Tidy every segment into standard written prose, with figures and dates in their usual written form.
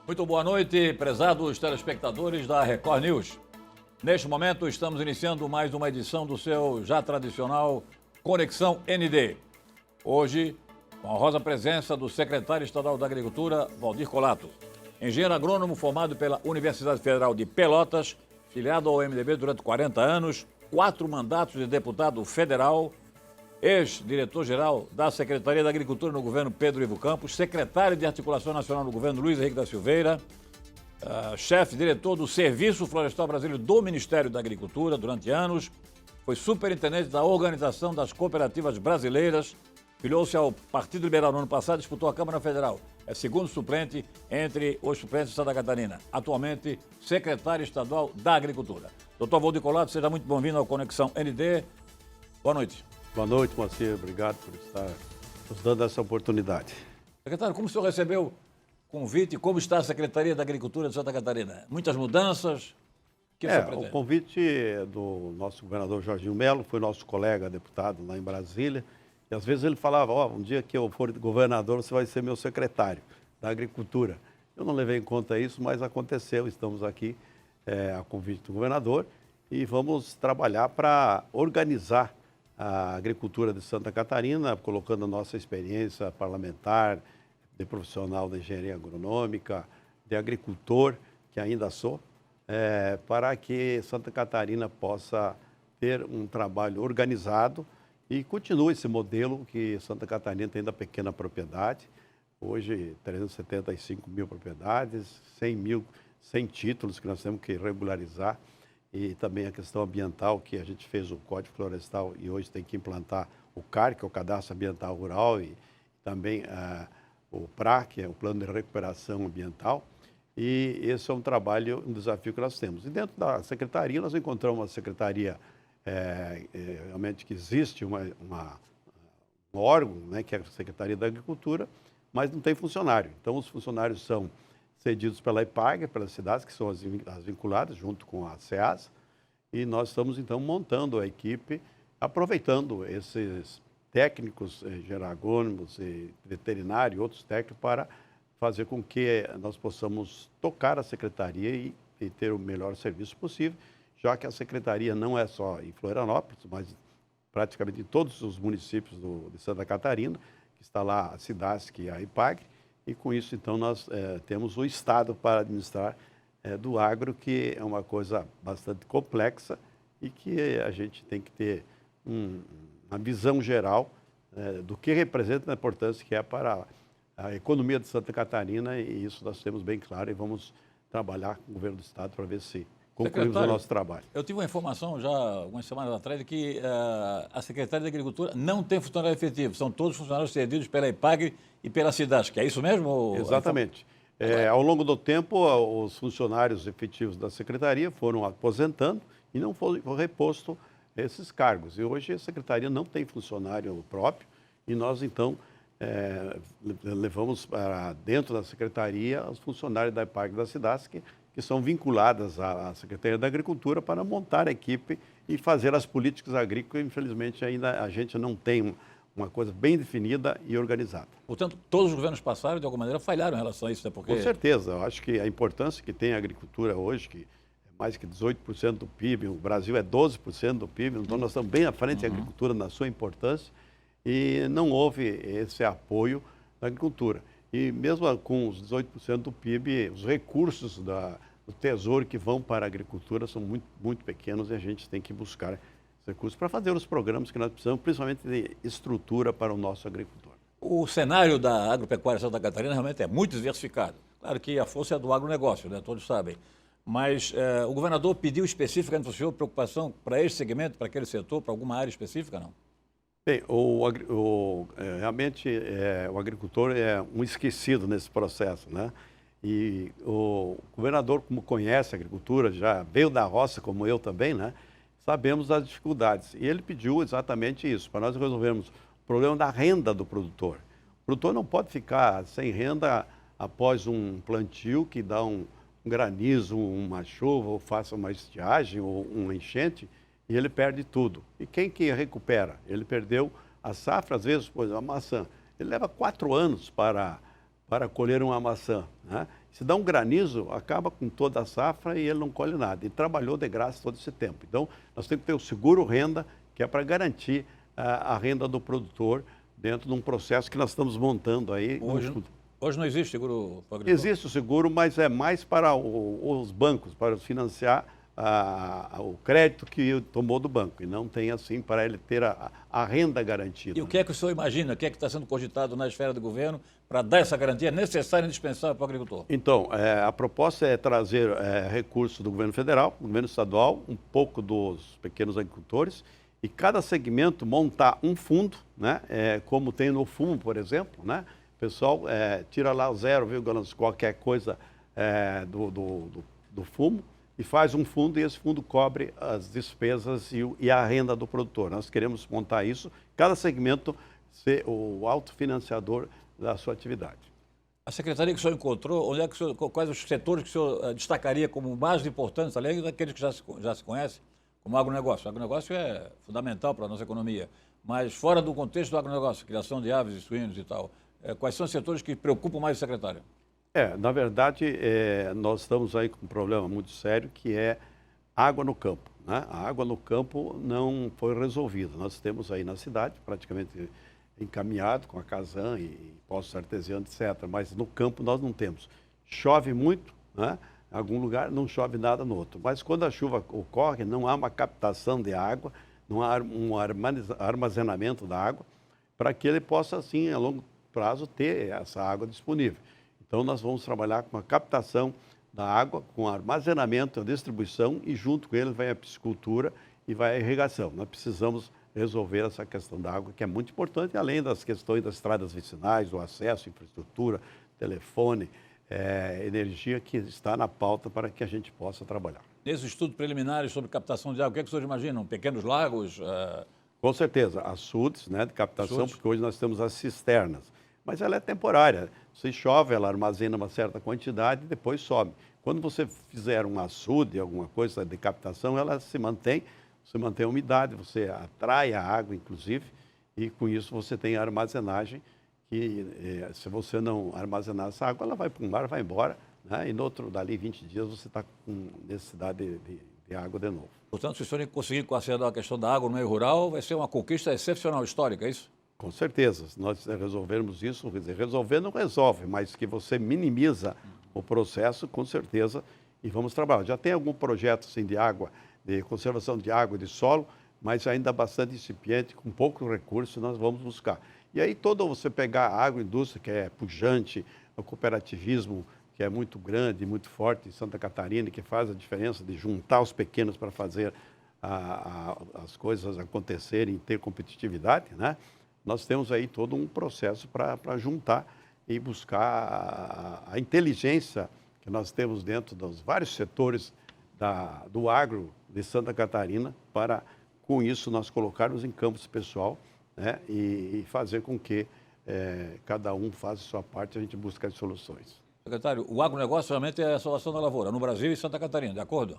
Muito boa noite, prezados telespectadores da Record News. Neste momento, estamos iniciando mais uma edição do seu já tradicional Conexão ND. Hoje, com a honrosa presença do secretário estadual da Agricultura, Valdir Colato. Engenheiro agrônomo formado pela Universidade Federal de Pelotas, filiado ao MDB durante 40 anos, 4 mandatos de deputado federal, ex-diretor-geral da Secretaria da Agricultura no governo Pedro Ivo Campos, secretário de Articulação Nacional no governo Luiz Henrique da Silveira, chefe-diretor do Serviço Florestal Brasileiro do Ministério da Agricultura durante anos, foi superintendente da Organização das Cooperativas Brasileiras, filiou-se ao Partido Liberal no ano passado e disputou a Câmara Federal. É segundo suplente entre os suplentes de Santa Catarina. Atualmente, secretário estadual da Agricultura. Doutor Valdir Colato, seja muito bem-vindo ao Conexão ND. Boa noite. Boa noite, Moacir. Obrigado por estar nos dando essa oportunidade. Secretário, como o senhor recebeu o convite e como está a Secretaria da Agricultura de Santa Catarina? Muitas mudanças? O que o senhor pretende? O convite do nosso governador Jorginho Melo, foi nosso colega deputado lá em Brasília, e às vezes ele falava, um dia que eu for governador, você vai ser meu secretário da Agricultura. Eu não levei em conta isso, mas aconteceu. Estamos aqui a convite do governador e vamos trabalhar para organizar a agricultura de Santa Catarina, colocando a nossa experiência parlamentar, de profissional da engenharia agronômica, de agricultor, que ainda sou, para que Santa Catarina possa ter um trabalho organizado e continue esse modelo que Santa Catarina tem da pequena propriedade. Hoje, 375 mil propriedades, 100 títulos que nós temos que regularizar. E também a questão ambiental, que a gente fez o Código Florestal e hoje tem que implantar o CAR, que é o Cadastro Ambiental Rural, e também o PRA, que é o Plano de Recuperação Ambiental. E esse é um trabalho, um desafio que nós temos. E dentro da secretaria, nós encontramos uma secretaria realmente que existe um órgão, né, que é a Secretaria da Agricultura, mas não tem funcionário. Então, os funcionários são cedidos pela IPAG, pelas cidades, que são as vinculadas, junto com a SEASA, e nós estamos, então, montando a equipe, aproveitando esses técnicos, agrônomos, veterinários e outros técnicos, para fazer com que nós possamos tocar a secretaria e ter o melhor serviço possível, já que a secretaria não é só em Florianópolis, mas praticamente em todos os municípios de Santa Catarina, que está lá a SIDASC e a IPAG, e com isso, então, nós temos o Estado para administrar do agro, que é uma coisa bastante complexa e que a gente tem que ter uma visão geral do que representa a importância que é para a economia de Santa Catarina, e isso nós temos bem claro e vamos trabalhar com o governo do Estado para ver se concluímos o nosso trabalho. Eu tive uma informação já algumas semanas atrás de que a Secretaria da Agricultura não tem funcionário efetivo, são todos funcionários cedidos pela IPAG e pela SIDASC, é isso mesmo? Exatamente. Ao longo do tempo, os funcionários efetivos da Secretaria foram aposentando e não foi reposto esses cargos. E hoje a Secretaria não tem funcionário próprio e nós, então, levamos para dentro da Secretaria os funcionários da IPAG e da SIDASC, que são vinculadas à Secretaria da Agricultura para montar a equipe e fazer as políticas agrícolas. Infelizmente, ainda a gente não tem uma coisa bem definida e organizada. Portanto, todos os governos passaram, de alguma maneira, falharam em relação a isso, né? Porque... Com certeza. Eu acho que a importância que tem a agricultura hoje, que é mais que 18% do PIB, o Brasil é 12% do PIB, então nós estamos bem à frente da agricultura na sua importância, e não houve esse apoio da agricultura. E mesmo com os 18% do PIB, os recursos do Tesouro que vão para a agricultura são muito, muito pequenos, e a gente tem que buscar esses recursos para fazer os programas que nós precisamos, principalmente de estrutura para o nosso agricultor. O cenário da agropecuária de Santa Catarina realmente é muito diversificado. Claro que a força é do agronegócio, né? Todos sabem. Mas o governador pediu especificamente para o senhor preocupação para esse segmento, para aquele setor, para alguma área específica, não? Bem, realmente o agricultor é um esquecido nesse processo, né? E o governador, como conhece a agricultura, já veio da roça, como eu também, né? Sabemos das dificuldades. E ele pediu exatamente isso, para nós resolvermos o problema da renda do produtor. O produtor não pode ficar sem renda após um plantio que dá um granizo, uma chuva, ou faça uma estiagem, ou uma enchente, e ele perde tudo. E quem que recupera? Ele perdeu a safra, às vezes, por exemplo, a maçã. Ele leva 4 anos para colher uma maçã, né? Se dá um granizo, acaba com toda a safra e ele não colhe nada. E trabalhou de graça todo esse tempo. Então, nós temos que ter o seguro-renda, que é para garantir a renda do produtor dentro de um processo que nós estamos montando aí. Hoje não existe seguro para o agricultor? Existe o seguro, mas é mais para os bancos, para financiar o crédito que tomou do banco. E não tem assim para ele ter a renda garantida. E o que é que o senhor imagina? O que é que está sendo cogitado na esfera do governo para dar essa garantia necessária e indispensável para o agricultor? Então, a proposta é trazer recursos do governo federal, do governo estadual, um pouco dos pequenos agricultores, e cada segmento montar um fundo, né? Como tem no fumo, por exemplo, né? O pessoal tira lá 0, qualquer coisa do fumo e faz um fundo, e esse fundo cobre as despesas e a renda do produtor. Nós queremos montar isso, cada segmento ser o autofinanciador da sua atividade. A secretaria que o senhor encontrou, onde é que o senhor, quais os setores que o senhor destacaria como mais importantes, além daqueles que já se conhecem, como o agronegócio? O agronegócio é fundamental para a nossa economia, mas fora do contexto do agronegócio, criação de aves e suínos e tal, quais são os setores que preocupam mais o secretário? Na verdade, nós estamos aí com um problema muito sério, que é água no campo, né? A água no campo não foi resolvida. Nós temos aí na cidade, praticamente encaminhado com a Casan e poços artesianos, etc. Mas no campo nós não temos. Chove muito, né? Em algum lugar não chove nada no outro. Mas quando a chuva ocorre, não há uma captação de água, não há um armazenamento da água, para que ele possa, assim, a longo prazo, ter essa água disponível. Então, nós vamos trabalhar com a captação da água, com armazenamento, a distribuição, e junto com ele vai a piscicultura e vai a irrigação. Nós precisamos resolver essa questão da água, que é muito importante, além das questões das estradas vicinais, do acesso, infraestrutura, telefone, energia, que está na pauta para que a gente possa trabalhar. Nesses estudos preliminares sobre captação de água, o que é que os senhores imaginam? Pequenos lagos? Com certeza, açudes, né, de captação, porque hoje nós temos as cisternas. Mas ela é temporária. Se chove, ela armazena uma certa quantidade e depois sobe. Quando você fizer um açude, alguma coisa de captação, ela se mantém, você mantém a umidade, você atrai a água, inclusive, e com isso você tem a armazenagem, que se você não armazenar essa água, ela vai para o mar, vai embora, né? E dali 20 dias você está com necessidade de água de novo. Portanto, se o senhor conseguir consertar a questão da água no meio rural, vai ser uma conquista excepcional histórica, é isso? Com certeza, se nós resolvermos isso, quer dizer, resolver não resolve, mas que você minimiza o processo, com certeza, e vamos trabalhar. Já tem algum projeto assim, de água, de conservação de água e de solo, mas ainda bastante incipiente, com pouco recurso, nós vamos buscar. E aí, você pegar a agroindústria, que é pujante, o cooperativismo, que é muito grande, muito forte em Santa Catarina, que faz a diferença de juntar os pequenos para fazer as coisas acontecerem, ter competitividade, né? Nós temos aí todo um processo para juntar e buscar a inteligência que nós temos dentro dos vários setores do agro de Santa Catarina, para, com isso, nós colocarmos em campo esse pessoal, né, e fazer com que cada um faça a sua parte e a gente busque as soluções. Secretário, o agronegócio realmente é a salvação da lavoura, no Brasil e Santa Catarina, de acordo?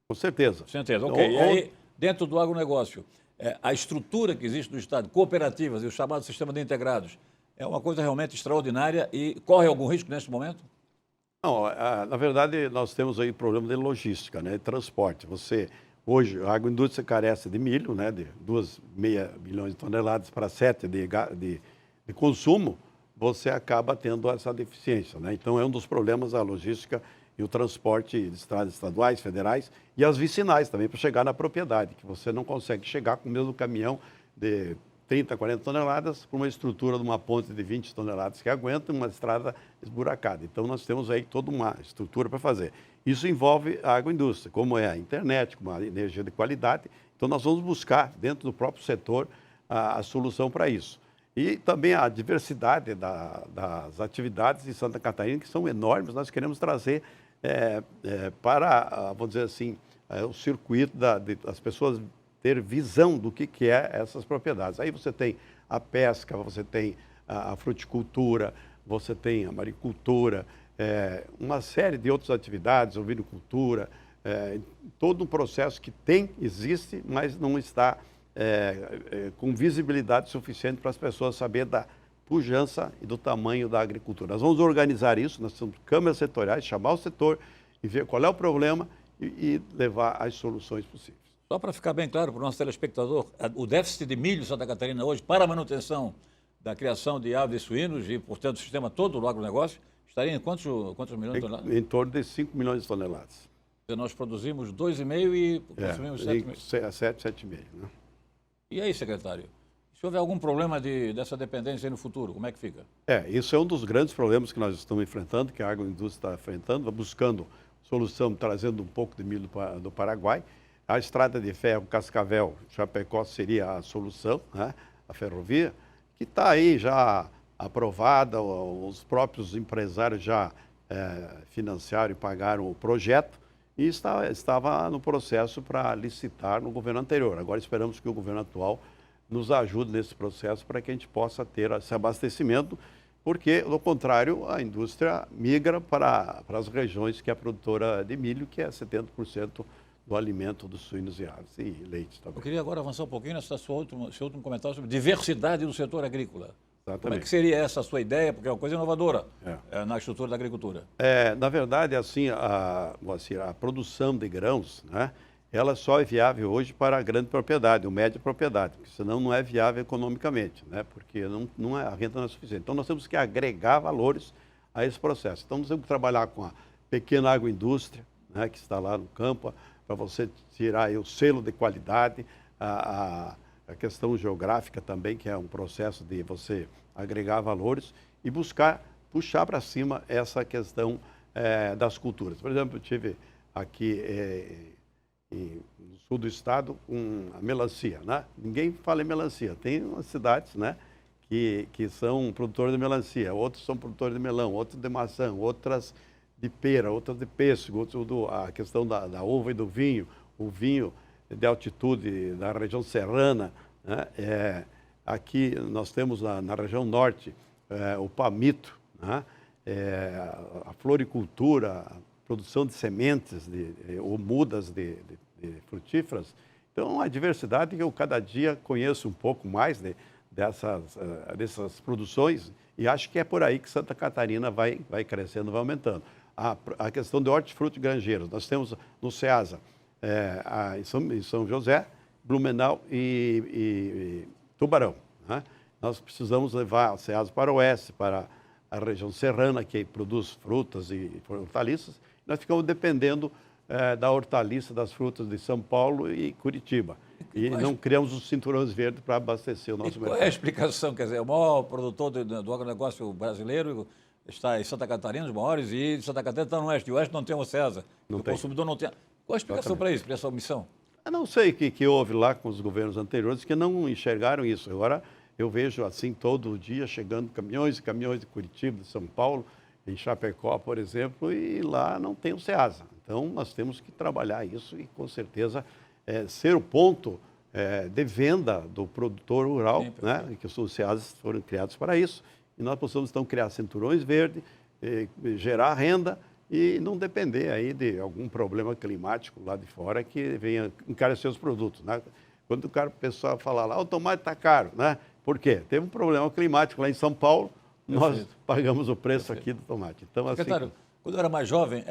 Com certeza. Certeza, ok. E aí, dentro do agronegócio, a estrutura que existe no Estado, cooperativas e o chamado sistema de integrados, é uma coisa realmente extraordinária e corre algum risco neste momento? Não, na verdade, nós temos aí problema de logística, né, de transporte. Hoje, a agroindústria carece de milho, né, de 2,5 milhões de toneladas para 7 de consumo, você acaba tendo essa deficiência, né? Então, é um dos problemas a logística e o transporte de estradas estaduais, federais e as vicinais também, para chegar na propriedade, que você não consegue chegar com o mesmo caminhão de 30, 40 toneladas para uma estrutura de uma ponte de 20 toneladas que aguenta uma estrada esburacada. Então, nós temos aí toda uma estrutura para fazer. Isso envolve a agroindústria, como é a internet, como a energia de qualidade. Então, nós vamos buscar, dentro do próprio setor, a solução para isso. E também a diversidade das atividades de Santa Catarina, que são enormes, nós queremos trazer para, vamos dizer assim, o circuito das pessoas ter visão do que é essas propriedades. Aí você tem a pesca, você tem a fruticultura, você tem a maricultura, uma série de outras atividades, a vinicultura, todo um processo que existe, mas não está com visibilidade suficiente para as pessoas saberem da pujança e do tamanho da agricultura. Nós vamos organizar isso, nós temos câmaras setoriais, chamar o setor e ver qual é o problema e levar as soluções possíveis. Só para ficar bem claro para o nosso telespectador, o déficit de milho em Santa Catarina hoje, para a manutenção da criação de aves e suínos e, portanto, o sistema todo do agronegócio, estaria em quantos milhões de toneladas? Em torno de 5 milhões de toneladas. Nós produzimos 2,5 e consumimos 7,5. 7,5. Né? E aí, secretário? Se houver algum problema dessa dependência aí no futuro, como é que fica? Isso é um dos grandes problemas que nós estamos enfrentando, que a agroindústria está enfrentando, buscando solução, trazendo um pouco de milho do Paraguai. A estrada de ferro Cascavel, Chapecó seria a solução, né? A ferrovia, que está aí já aprovada, os próprios empresários já financiaram e pagaram o projeto e estava no processo para licitar no governo anterior. Agora esperamos que o governo atual nos ajude nesse processo para que a gente possa ter esse abastecimento, porque, do contrário, a indústria migra para as regiões que é a produtora de milho, que é 70% do alimento dos suínos e aves, e leite também. Eu queria agora avançar um pouquinho nesse seu último comentário sobre diversidade do setor agrícola. Exatamente. Como é que seria essa a sua ideia? Porque é uma coisa inovadora na estrutura da agricultura. Na verdade, assim, a produção de grãos, né, ela só é viável hoje para a grande propriedade, ou média propriedade, porque senão não é viável economicamente, né, porque a renda não é suficiente. Então, nós temos que agregar valores a esse processo. Então, nós temos que trabalhar com a pequena agroindústria, né, que está lá no campo, para você tirar aí o selo de qualidade, a questão geográfica também, que é um processo de você agregar valores e puxar para cima essa questão das culturas. Por exemplo, eu tive aqui no sul do estado a melancia, né? Ninguém fala em melancia. Tem umas cidades, né, que são produtores de melancia, outros são produtores de melão, outros de maçã, outras de pera, outras de pêssego, a questão da uva e do vinho, o vinho de altitude da região serrana, né? Aqui nós temos na região norte o palmito, né? A floricultura, a produção de sementes ou mudas de frutíferas. Então, a diversidade que eu cada dia conheço um pouco mais dessas produções e acho que é por aí que Santa Catarina vai crescendo, vai aumentando. A questão de hortifruti granjeiros, nós temos no Ceasa, em São José, Blumenau e Tubarão. Né? Nós precisamos levar a Ceasa para o oeste, para a região serrana, que produz frutas e hortaliças. Nós ficamos dependendo da hortaliça, das frutas de São Paulo e Curitiba. E não criamos os cinturões verdes para abastecer o nosso mercado. Qual é a explicação? Quer dizer, o maior produtor do agronegócio brasileiro está em Santa Catarina, os maiores, e Santa Catarina está no oeste. E o oeste não tem o Ceasa. O consumidor não tem. Qual a explicação para isso, para essa omissão? Eu não sei o que houve lá com os governos anteriores que não enxergaram isso. Agora eu vejo assim todo dia chegando caminhões e caminhões de Curitiba, de São Paulo, em Chapecó, por exemplo, e lá não tem o Ceasa. Então nós temos que trabalhar isso e com certeza ser o ponto de venda do produtor rural, né? Que os Ceasas foram criados para isso. E nós possamos então criar cinturões verdes, gerar renda e não depender aí de algum problema climático lá de fora que venha encarecer os produtos, né? Quando o pessoal fala lá, o tomate está caro, né? Por quê? Teve um problema climático lá em São Paulo, nós pagamos o preço aqui do tomate. Então, secretário, quando eu era mais jovem,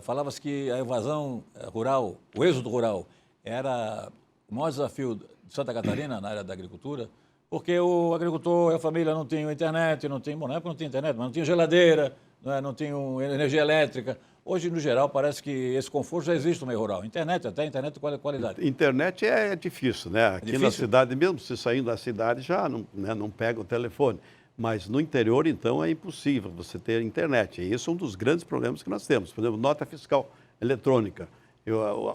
falava-se que a evasão rural, o êxodo rural, era o maior desafio de Santa Catarina na área da agricultura, porque o agricultor e a família não tinham internet, na época não tinha internet, mas não tinha geladeira, não tinham energia elétrica. Hoje, no geral, parece que esse conforto já existe no meio rural. Internet de qualidade. Internet é difícil, né? Aqui na cidade mesmo, se saindo da cidade já não pega o telefone. Mas no interior, então, é impossível você ter internet. E esse é um dos grandes problemas que nós temos. Por exemplo, nota fiscal eletrônica.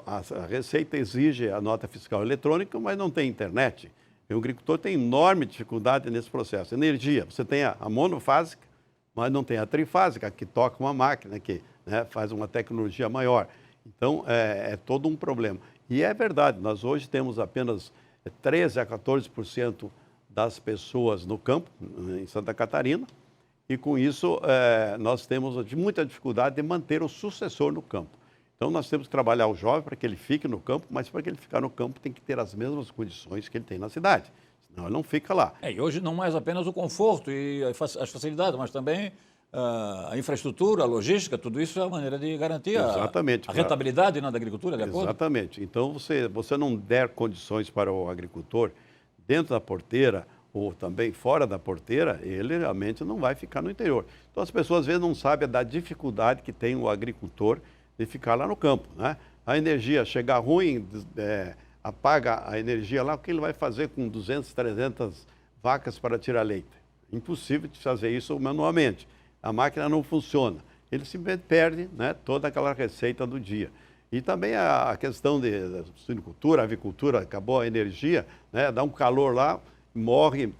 A Receita exige a nota fiscal eletrônica, mas não tem internet. E o agricultor tem enorme dificuldade nesse processo. Energia, você tem a monofásica, mas não tem a trifásica, que toca uma máquina, que faz uma tecnologia maior. Então, é todo um problema. E é verdade, nós hoje temos apenas 13% a 14% das pessoas no campo, em Santa Catarina, e com isso nós temos muita dificuldade de manter o sucessor no campo. Então, nós temos que trabalhar o jovem para que ele fique no campo, mas para que ele ficar no campo tem que ter as mesmas condições que ele tem na cidade. Não, ele não fica lá. E hoje não mais apenas o conforto e as facilidades, mas também a infraestrutura, a logística, tudo isso é uma maneira de garantir Exatamente, a rentabilidade, né, da agricultura, de acordo? Exatamente. Então, você não der condições para o agricultor dentro da porteira ou também fora da porteira, ele realmente não vai ficar no interior. Então, as pessoas às vezes não sabem da dificuldade que tem o agricultor de ficar lá no campo, né? A energia chegar ruim, apaga a energia lá, o que ele vai fazer com 200, 300 vacas para tirar leite? Impossível de fazer isso manualmente. A máquina não funciona. Ele simplesmente perde, né, toda aquela receita do dia. E também a questão da suinicultura, avicultura, acabou a energia, né, dá um calor lá, morre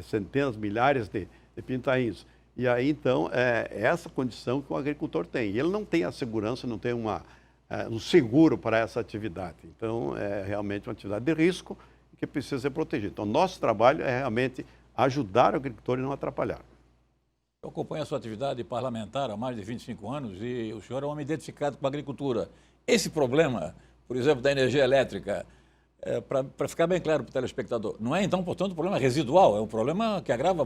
centenas, milhares de pintainhos. E aí, então, é essa condição que o agricultor tem. E ele não tem a segurança, não tem um seguro para essa atividade. Então, é realmente uma atividade de risco que precisa ser protegida. Então, nosso trabalho é realmente ajudar o agricultor e não atrapalhar. Eu acompanho a sua atividade parlamentar há mais de 25 anos e o senhor é um homem identificado com a agricultura. Esse problema, por exemplo, da energia elétrica, para ficar bem claro para o telespectador, não é então, portanto, um problema residual, é um problema que agrava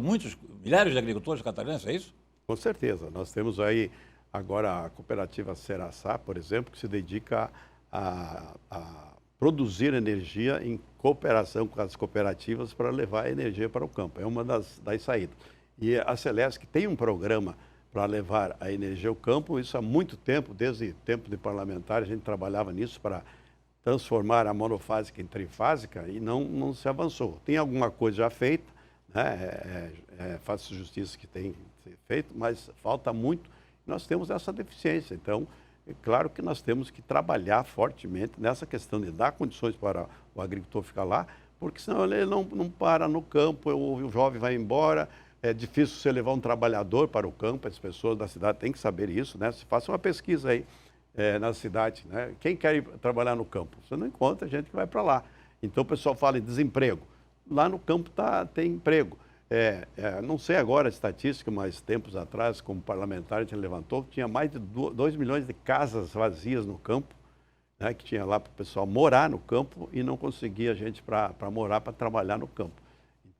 milhares de agricultores catarinenses, é isso? Com certeza. Nós temos aí agora a cooperativa Seraçá, por exemplo, que se dedica a produzir energia em cooperação com as cooperativas para levar a energia para o campo. É uma das saídas. E a Celesc tem um programa para levar a energia ao campo, isso há muito tempo, desde tempo de parlamentar, a gente trabalhava nisso para transformar a monofásica em trifásica e não se avançou. Tem alguma coisa já feita, né? Faço justiça que tem que ser feito, mas falta muito. Nós temos essa deficiência. Então, é claro que nós temos que trabalhar fortemente nessa questão de dar condições para o agricultor ficar lá, porque senão ele não para no campo, o jovem vai embora. É difícil você levar um trabalhador para o campo, as pessoas da cidade têm que saber isso, né? Se faça uma pesquisa aí na cidade, né? Quem quer ir trabalhar no campo? Você não encontra gente que vai para lá. Então o pessoal fala em desemprego. Lá no campo tem emprego. Não sei agora a estatística, mas tempos atrás, como parlamentar, a gente levantou que tinha mais de 2 milhões de casas vazias no campo, né? Que tinha lá para o pessoal morar no campo e não conseguia gente para morar, para trabalhar no campo.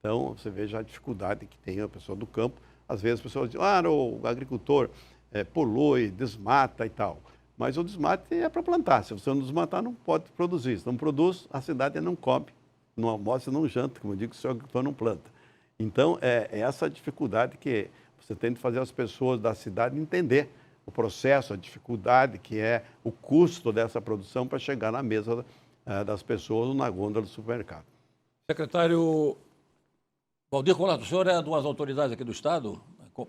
Então, você veja a dificuldade que tem a pessoa do campo. Às vezes as pessoas dizem, o agricultor polui, desmata e tal. Mas o desmate é para plantar. Se você não desmatar, não pode produzir. Se não produz, a cidade não come, não almoça, não janta, como eu digo, se o agricultor não planta. Então, é essa dificuldade que você tem de fazer as pessoas da cidade entender o processo, a dificuldade que é o custo dessa produção para chegar na mesa das pessoas ou na gôndola do supermercado. Secretário Valdir Colato, o senhor é de umas autoridades aqui do Estado,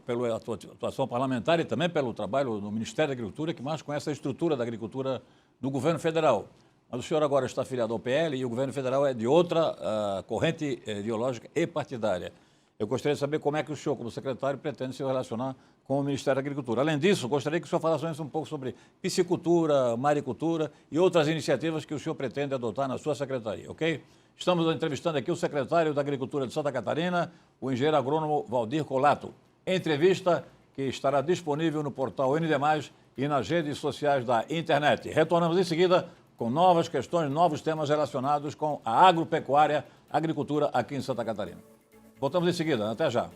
pela atuação parlamentar e também pelo trabalho no Ministério da Agricultura, que mais conhece a estrutura da agricultura do governo federal. Mas o senhor agora está afiliado ao PL e o governo federal é de outra corrente ideológica e partidária. Eu gostaria de saber como é que o senhor, como secretário, pretende se relacionar com o Ministério da Agricultura. Além disso, gostaria que o senhor falasse um pouco sobre piscicultura, maricultura e outras iniciativas que o senhor pretende adotar na sua secretaria, ok? Estamos entrevistando aqui o secretário da Agricultura de Santa Catarina, o engenheiro agrônomo Valdir Colato. Entrevista que estará disponível no portal ND+, e nas redes sociais da internet. Retornamos em seguida com novas questões, novos temas relacionados com a agropecuária, agricultura aqui em Santa Catarina. Voltamos em seguida. Até já.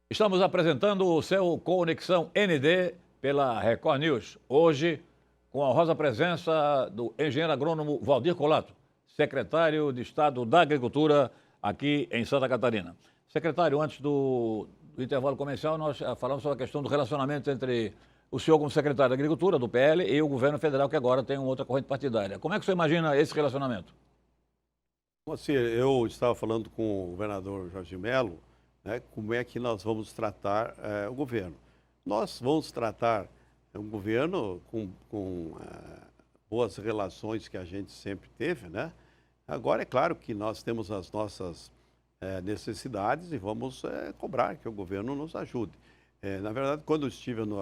Estamos apresentando o seu Conexão ND pela Record News. Hoje, com a honrosa presença do engenheiro agrônomo Valdir Colato, secretário de Estado da Agricultura aqui em Santa Catarina. Secretário, antes do intervalo comercial, nós falamos sobre a questão do relacionamento entre o senhor como secretário da Agricultura, do PL, e o governo federal, que agora tem uma outra corrente partidária. Como é que o senhor imagina esse relacionamento? Assim, eu estava falando com o governador Jorginho Melo, né, como é que nós vamos tratar o governo. Nós vamos tratar o governo com boas relações que a gente sempre teve, né? Agora, é claro que nós temos as nossas necessidades e vamos cobrar que o governo nos ajude. Na verdade, quando eu estive no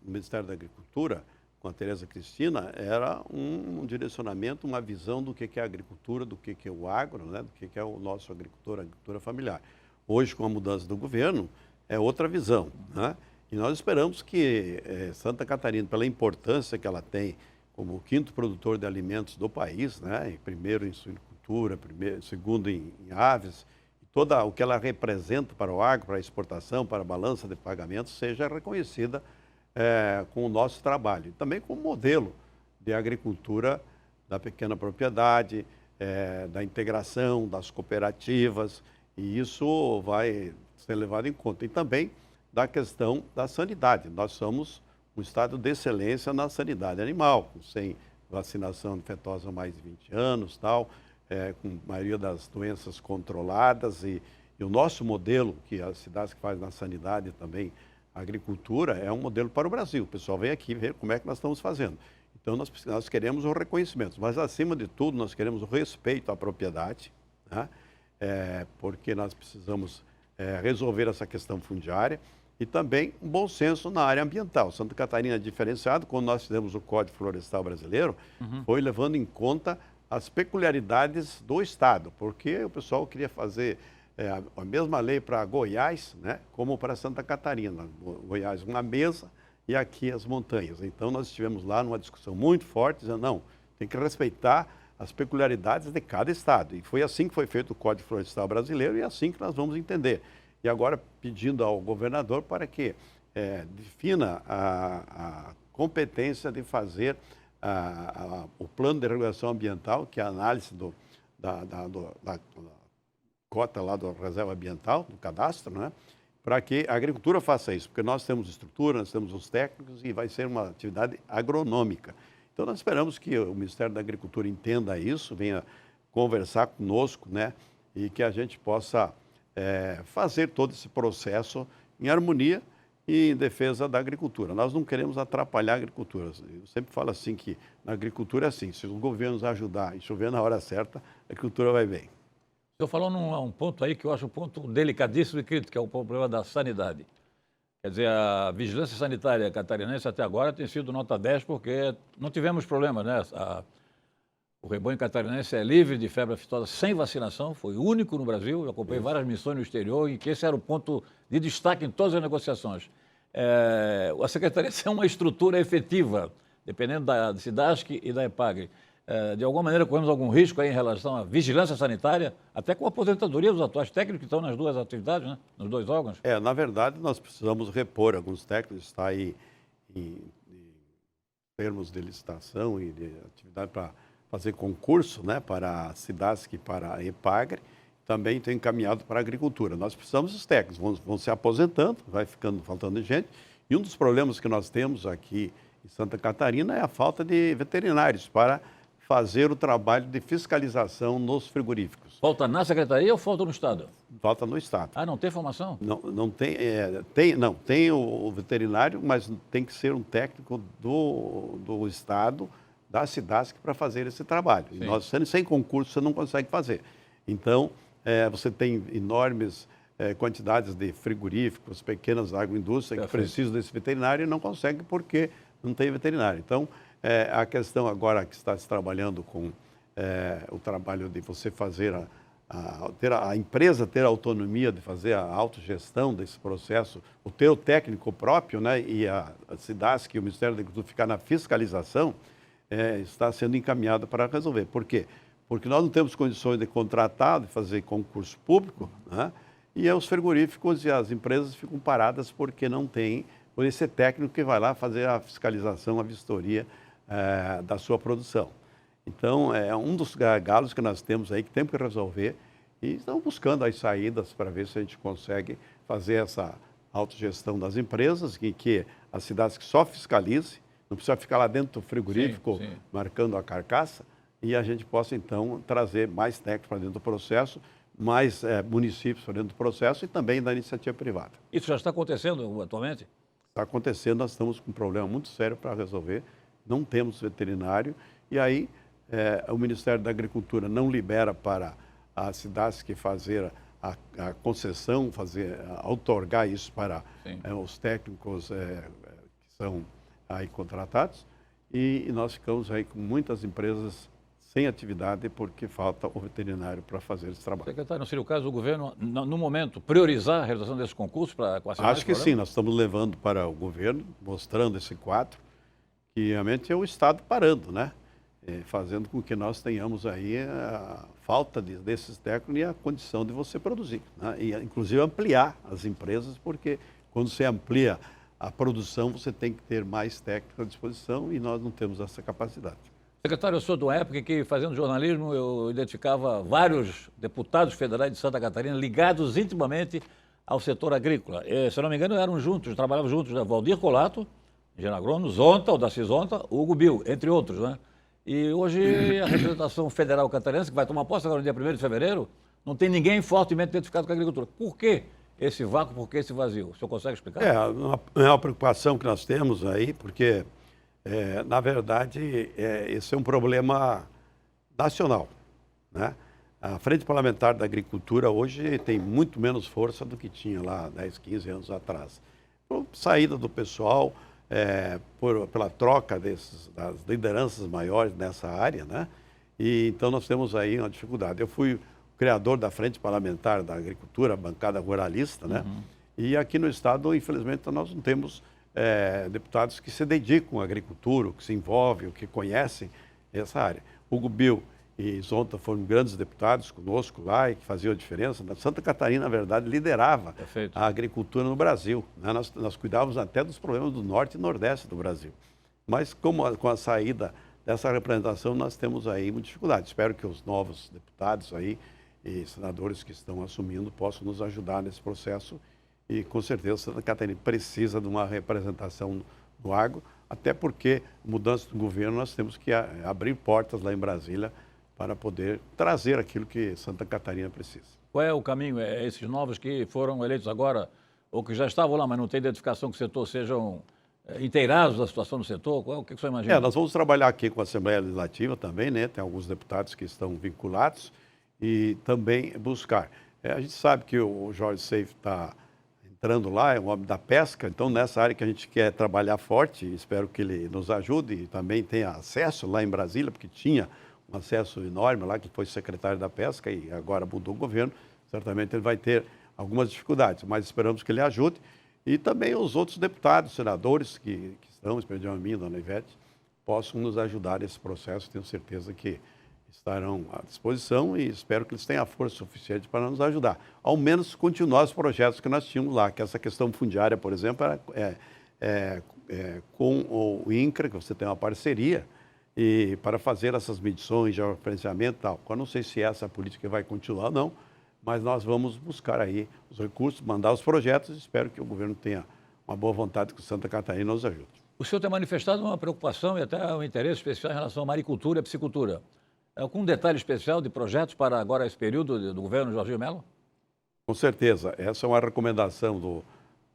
Ministério da Agricultura, com a Tereza Cristina, era um direcionamento, uma visão do que é a agricultura, do que é o agro, né, do que é o nosso agricultor, a agricultura familiar. Hoje, com a mudança do governo, é outra visão, né? E nós esperamos que Santa Catarina, pela importância que ela tem como o quinto produtor de alimentos do país, né, primeiro em suinocultura, segundo em aves, todo o que ela representa para o agro, para a exportação, para a balança de pagamentos, seja reconhecida com o nosso trabalho. E também como modelo de agricultura da pequena propriedade, da integração, das cooperativas, e isso vai ser levado em conta. E também da questão da sanidade. Nós somos um estado de excelência na sanidade animal, sem vacinação infetosa há mais de 20 anos, tal, com a maioria das doenças controladas, e o nosso modelo, que a cidade faz na sanidade também, a agricultura, é um modelo para o Brasil. O pessoal vem aqui ver como é que nós estamos fazendo. Então, nós queremos o reconhecimento, mas, acima de tudo, nós queremos o respeito à propriedade, né? Porque nós precisamos resolver essa questão fundiária e também um bom senso na área ambiental. Santa Catarina é diferenciado. Quando nós fizemos o Código Florestal Brasileiro, foi levando em conta as peculiaridades do Estado, porque o pessoal queria fazer a mesma lei para Goiás, né, como para Santa Catarina. Goiás, uma mesa, e aqui as montanhas. Então, nós estivemos lá numa discussão muito forte, dizendo, não, tem que respeitar as peculiaridades de cada estado. E foi assim que foi feito o Código Florestal Brasileiro, e é assim que nós vamos entender. E agora, pedindo ao governador para que defina a competência de fazer o plano de regulação ambiental, que é a análise da cota lá da reserva ambiental, do cadastro, né? Para que a agricultura faça isso, porque nós temos estrutura, nós temos os técnicos e vai ser uma atividade agronômica. Então, nós esperamos que o Ministério da Agricultura entenda isso, venha conversar conosco, né? E que a gente possa fazer todo esse processo em harmonia e em defesa da agricultura. Nós não queremos atrapalhar a agricultura. Eu sempre falo assim que na agricultura é assim, se os governos ajudar e chover na hora certa, a agricultura vai bem. O senhor falou num ponto aí que eu acho um ponto delicadíssimo e crítico, que é o problema da sanidade. Quer dizer, a vigilância sanitária catarinense até agora tem sido nota 10 porque não tivemos problemas, né? O rebanho catarinense é livre de febre aftosa sem vacinação, foi o único no Brasil. Eu acompanhei várias missões no exterior em que esse era o ponto de destaque em todas as negociações. A Secretaria é uma estrutura efetiva, dependendo da SIDASC e da EPAGRE. De alguma maneira, corremos algum risco aí em relação à vigilância sanitária, até com a aposentadoria dos atuais técnicos que estão nas duas atividades, né? Nos dois órgãos? Na verdade, nós precisamos repor alguns técnicos, está aí em termos de licitação e de atividade para fazer concurso, né, para a SIDASC e para a EPAGRE, também tem encaminhado para a agricultura. Nós precisamos dos técnicos, vão se aposentando, vai ficando faltando gente, e um dos problemas que nós temos aqui em Santa Catarina é a falta de veterinários para fazer o trabalho de fiscalização nos frigoríficos. Falta na Secretaria ou falta no Estado? Falta no Estado. Ah, não tem formação? Não tem, tem o veterinário, mas tem que ser um técnico do Estado, da SIDASC, para fazer esse trabalho. Sim. E nós, sem concurso, você não consegue fazer. Então, você tem enormes quantidades de frigoríficos, pequenas agroindústrias que precisam desse veterinário e não conseguem porque não tem veterinário. Então, a questão agora que está se trabalhando com o trabalho de você fazer a empresa ter a autonomia de fazer a autogestão desse processo, o teu técnico próprio, né, e a SIDASC e o Ministério da Agricultura ficar na fiscalização, está sendo encaminhado para resolver. Por quê? Porque nós não temos condições de contratar, de fazer concurso público, né, e os frigoríficos e as empresas ficam paradas porque não tem esse técnico que vai lá fazer a fiscalização, a vistoria da sua produção. Então, é um dos gargalos que nós temos aí que temos que resolver e estamos buscando as saídas para ver se a gente consegue fazer essa autogestão das empresas, que a SIDASC só fiscalize, não precisa ficar lá dentro do frigorífico sim. marcando a carcaça, e a gente possa, então, trazer mais técnicos para dentro do processo, mais municípios para dentro do processo e também da iniciativa privada. Isso já está acontecendo atualmente? Está acontecendo, nós estamos com um problema muito sério para resolver, não temos veterinário, e aí o Ministério da Agricultura não libera para a SIDASC fazer a concessão, outorgar isso para os técnicos que são aí contratados, e nós ficamos aí com muitas empresas sem atividade porque falta o veterinário para fazer esse trabalho. Secretário, não seria o caso do governo, no momento, priorizar a realização desses concursos para equacionar Acho que sim, nós estamos levando para o governo, mostrando esse quadro, que realmente é o Estado parando, né? Fazendo com que nós tenhamos aí a falta desses técnicos e a condição de você produzir, né? E inclusive ampliar as empresas, porque quando você amplia a produção, você tem que ter mais técnicos à disposição e nós não temos essa capacidade. Secretário, eu sou de uma época em que, fazendo jornalismo, eu identificava vários deputados federais de Santa Catarina ligados intimamente ao setor agrícola. Se eu não me engano, eram juntos, trabalhavam juntos, né? Valdir Colato, engenheiro agrônomo, Zonta, o Darcy Zonta, Hugo Bill, entre outros, né? E hoje a representação federal catarinense, que vai tomar posse agora no dia 1º de fevereiro, não tem ninguém fortemente identificado com a agricultura. Por que esse vácuo, por que esse vazio? O senhor consegue explicar? É uma preocupação que nós temos aí, porque, na verdade, esse é um problema nacional, né? A Frente Parlamentar da Agricultura hoje tem muito menos força do que tinha lá 10, 15 anos atrás. Por saída do pessoal, pela troca das lideranças maiores nessa área, né? E então nós temos aí uma dificuldade. Eu fui o criador da Frente Parlamentar da Agricultura, a bancada ruralista, né? E aqui no estado, infelizmente, nós não temos deputados que se dedicam à agricultura, que se envolvem, que conhecem essa área. Hugo Bill e Zonta foram grandes deputados conosco lá e que faziam a diferença. Santa Catarina, na verdade, liderava a agricultura no Brasil, né? Nós cuidávamos até dos problemas do norte e nordeste do Brasil. Mas com a saída dessa representação, nós temos aí uma dificuldade. Espero que os novos deputados aí e senadores que estão assumindo possam nos ajudar nesse processo. E, com certeza, Santa Catarina precisa de uma representação no agro, até porque, mudança do governo, nós temos que abrir portas lá em Brasília para poder trazer aquilo que Santa Catarina precisa. Qual é o caminho? Esses novos que foram eleitos agora, ou que já estavam lá, mas não têm identificação com o setor, sejam inteirados da situação do setor? O que o senhor imagina? Nós vamos trabalhar aqui com a Assembleia Legislativa também, né? Tem alguns deputados que estão vinculados e também buscar. A gente sabe que o Jorge Seif está entrando lá, é um homem da pesca, então nessa área que a gente quer trabalhar forte, espero que ele nos ajude e também tenha acesso lá em Brasília, porque tinha um acesso enorme lá, que foi secretário da Pesca e agora mudou o governo, certamente ele vai ter algumas dificuldades, mas esperamos que ele ajude. E também os outros deputados, senadores que estão, especialmente a mim, dona Ivete, possam nos ajudar nesse processo, tenho certeza que estarão à disposição e espero que eles tenham a força suficiente para nos ajudar. Ao menos continuar os projetos que nós tínhamos lá, que essa questão fundiária, por exemplo, com o INCRA, que você tem uma parceria, e para fazer essas medições de referenciamento e tal. Eu não sei se essa política vai continuar ou não, mas nós vamos buscar aí os recursos, mandar os projetos e espero que o governo tenha uma boa vontade que o Santa Catarina nos ajude. O senhor tem manifestado uma preocupação e até um interesse especial em relação à maricultura e à piscicultura. Algum detalhe especial de projetos para agora esse período do governo Jorginho Melo? Com certeza. Essa é uma recomendação do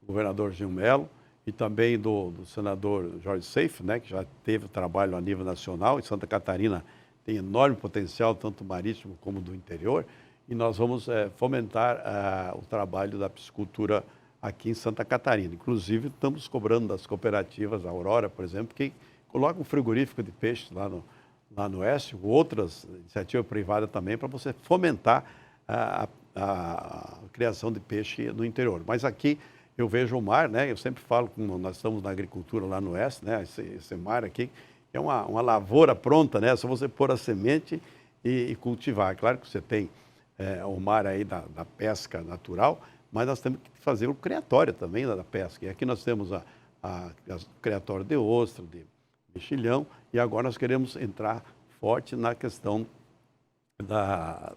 governador Jorginho Melo e também do senador Jorge Seif, né, que já teve trabalho a nível nacional. E Santa Catarina tem enorme potencial, tanto marítimo como do interior. E nós vamos fomentar o trabalho da piscicultura aqui em Santa Catarina. Inclusive, estamos cobrando das cooperativas, a Aurora, por exemplo, que coloca um frigorífico de peixe lá no oeste, outras iniciativas privadas também, para você fomentar a criação de peixe no interior. Mas aqui eu vejo o mar, né? Eu sempre falo, como nós estamos na agricultura lá no oeste, né? Esse mar aqui é uma lavoura pronta, né? É só você pôr a semente e cultivar. Claro que você tem o mar aí da pesca natural, mas nós temos que fazer o criatório também da pesca. E aqui nós temos o criatório de ostra, de mexilhão, e agora nós queremos entrar forte na questão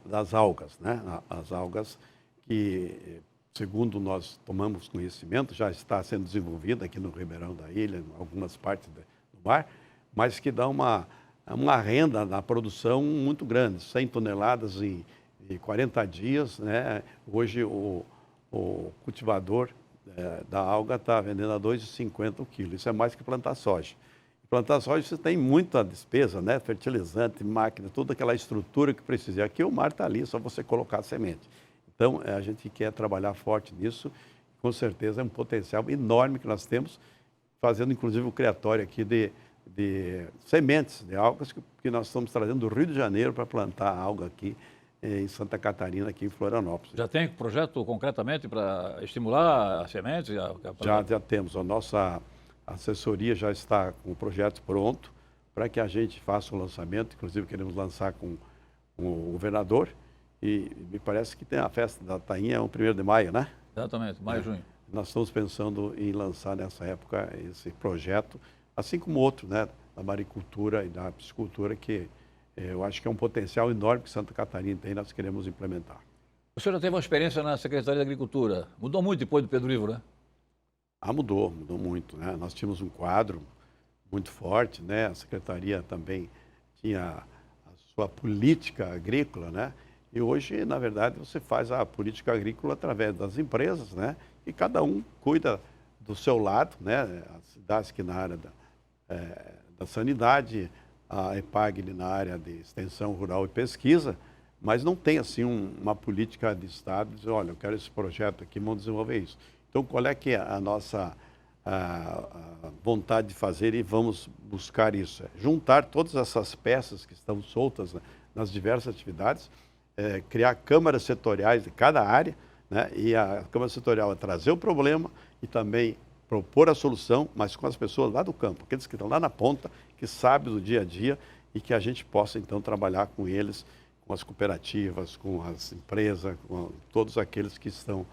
das algas, né? As algas que, segundo nós tomamos conhecimento, já está sendo desenvolvida aqui no Ribeirão da Ilha, em algumas partes do mar, mas que dá uma renda na produção muito grande, 100 toneladas em 40 dias, né? Hoje o cultivador da alga está vendendo a R$ 2,50 o quilo, isso é mais que plantar soja. Plantar soja você tem muita despesa, né? Fertilizante, máquina, toda aquela estrutura que precisa. E aqui o mar está ali, é só você colocar a semente. Então, a gente quer trabalhar forte nisso. Com certeza é um potencial enorme que nós temos, fazendo inclusive o criatório aqui de sementes de algas que nós estamos trazendo do Rio de Janeiro para plantar alga aqui em Santa Catarina, aqui em Florianópolis. Já tem projeto concretamente para estimular as sementes? Já temos. A nossa assessoria já está com o projeto pronto para que a gente faça o lançamento. Inclusive, queremos lançar com o governador. E me parece que tem a festa da tainha, é o 1º de maio, né? Exatamente, maio e junho. Nós estamos pensando em lançar nessa época esse projeto, assim como outro, né? Da maricultura e da piscicultura, que eu acho que é um potencial enorme que Santa Catarina tem e nós queremos implementar. O senhor já teve uma experiência na Secretaria de Agricultura. Mudou muito depois do Pedro Ivo, né? Mudou muito, né? Nós tínhamos um quadro muito forte, né? A Secretaria também tinha a sua política agrícola, né? E hoje, na verdade, você faz a política agrícola através das empresas, né? E cada um cuida do seu lado, né? A SIDASC na área da sanidade, a EPAG na área de extensão rural e pesquisa, mas não tem assim uma política de Estado, dizer, olha, eu quero esse projeto aqui, vamos desenvolver isso. Então, qual é que é a nossa vontade de fazer e vamos buscar isso? É juntar todas essas peças que estão soltas, né, nas diversas atividades, criar câmaras setoriais de cada área, né? E a Câmara Setorial é trazer o problema e também propor a solução, mas com as pessoas lá do campo, aqueles que estão lá na ponta, que sabem do dia a dia e que a gente possa, então, trabalhar com eles, com as cooperativas, com as empresas, com todos aqueles que estão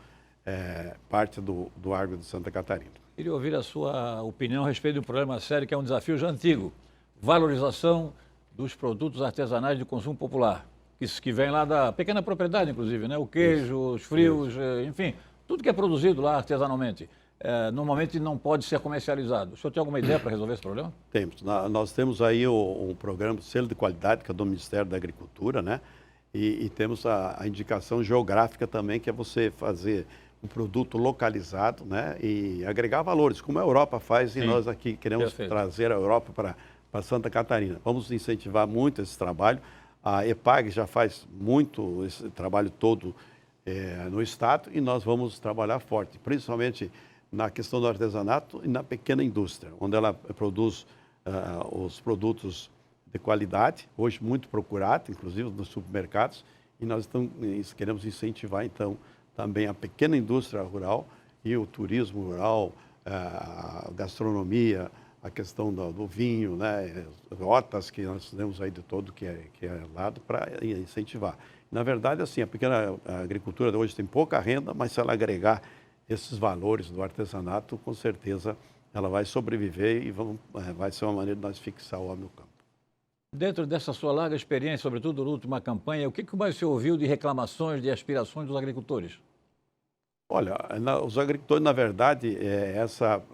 parte do agro de Santa Catarina. Queria ouvir a sua opinião a respeito de um problema sério que é um desafio já antigo. Valorização dos produtos artesanais de consumo popular. Que vem lá da pequena propriedade, inclusive, né? O queijo, os frios, enfim, tudo que é produzido lá artesanalmente, normalmente não pode ser comercializado. O senhor tem alguma ideia para resolver esse problema? Temos. Nós temos aí um programa de selo de qualidade, que é do Ministério da Agricultura, né? E temos a indicação geográfica também, que é você fazer um produto localizado, né? E agregar valores, como a Europa faz. Sim. E nós aqui queremos trazer a Europa para Santa Catarina. Vamos incentivar muito esse trabalho. A EPAG já faz muito esse trabalho todo no Estado e nós vamos trabalhar forte, principalmente na questão do artesanato e na pequena indústria, onde ela produz os produtos de qualidade, hoje muito procurado, inclusive nos supermercados, e nós queremos incentivar, então, também a pequena indústria rural e o turismo rural, a gastronomia, a questão do vinho, né, hortas que nós temos aí de todo que é lado para incentivar. Na verdade, assim, a pequena agricultura hoje tem pouca renda, mas se ela agregar esses valores do artesanato, com certeza ela vai sobreviver e vai ser uma maneira de nós fixar o homem no campo. Dentro dessa sua larga experiência, sobretudo na última campanha, o que mais você ouviu de reclamações, de aspirações dos agricultores? Olha, os agricultores, na verdade,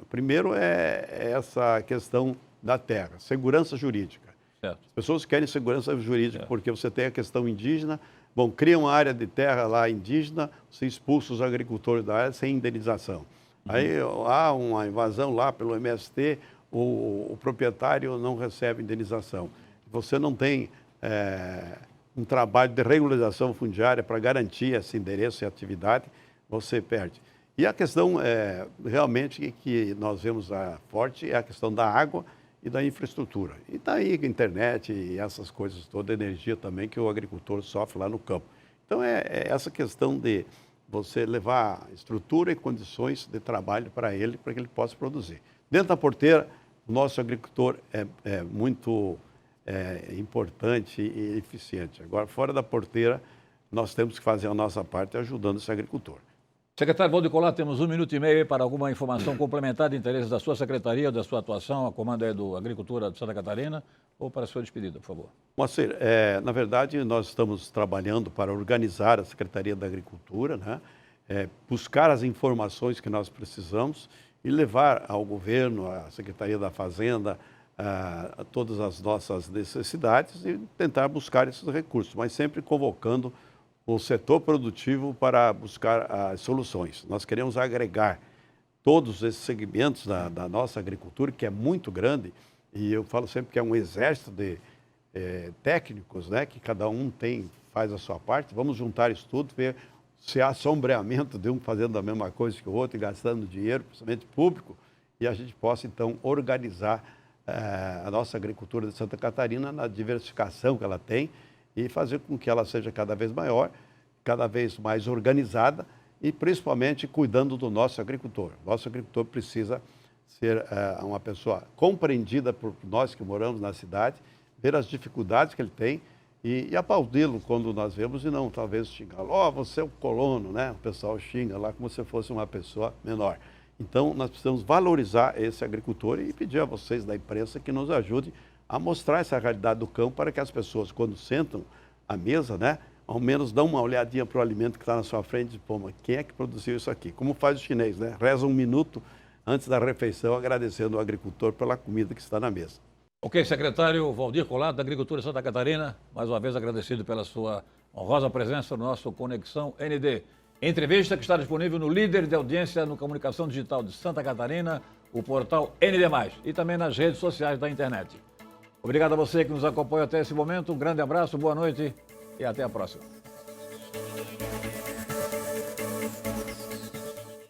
primeiro é essa questão da terra, segurança jurídica. Certo. As pessoas querem segurança jurídica porque você tem a questão indígena, cria uma área de terra lá indígena, você expulsa os agricultores da área sem indenização. Aí há uma invasão lá pelo MST, o proprietário não recebe indenização. Você não tem um trabalho de regularização fundiária para garantir esse endereço e atividade, você perde. E a questão realmente que nós vemos forte é a questão da água e da infraestrutura. E daí a internet e essas coisas toda, energia também que o agricultor sofre lá no campo. Então é essa questão de você levar estrutura e condições de trabalho para que ele possa produzir. Dentro da porteira, o nosso agricultor é muito importante e eficiente. Agora, fora da porteira, nós temos que fazer a nossa parte ajudando esse agricultor. Secretário Valdir Colar, temos 1 minuto e meio para alguma informação complementar de interesse da sua secretaria, da sua atuação, a comando aí do Agricultura de Santa Catarina, ou para a sua despedida, por favor. Moacir, na verdade, nós estamos trabalhando para organizar a Secretaria da Agricultura, né? Buscar as informações que nós precisamos e levar ao governo, à Secretaria da Fazenda, a todas as nossas necessidades e tentar buscar esses recursos, mas sempre convocando o setor produtivo para buscar soluções. Nós queremos agregar todos esses segmentos da nossa agricultura, que é muito grande, e eu falo sempre que é um exército de técnicos, né, que cada um faz a sua parte. Vamos juntar isso tudo, ver se há sombreamento de um fazendo a mesma coisa que o outro e gastando dinheiro, principalmente público, e a gente possa, então, organizar a nossa agricultura de Santa Catarina na diversificação que ela tem e fazer com que ela seja cada vez maior, cada vez mais organizada e, principalmente, cuidando do nosso agricultor. Nosso agricultor precisa ser uma pessoa compreendida por nós que moramos na cidade, ver as dificuldades que ele tem e aplaudi-lo quando nós vemos e não talvez xingá-lo. Você é o colono, né? O pessoal xinga lá como se fosse uma pessoa menor. Então, nós precisamos valorizar esse agricultor e pedir a vocês da imprensa que nos ajude a mostrar essa realidade do campo para que as pessoas, quando sentam à mesa, né, ao menos dão uma olhadinha para o alimento que está na sua frente e dizem, pô, mas quem é que produziu isso aqui? Como faz o chinês, né? Reza 1 minuto antes da refeição, agradecendo ao agricultor pela comida que está na mesa. Ok, secretário Valdir Colato, da Agricultura de Santa Catarina, mais uma vez agradecido pela sua honrosa presença no nosso Conexão ND. Entrevista que está disponível no líder de audiência no Comunicação Digital de Santa Catarina, o portal ND+, e também nas redes sociais da internet. Obrigado a você que nos acompanhou até esse momento, um grande abraço, boa noite e até a próxima.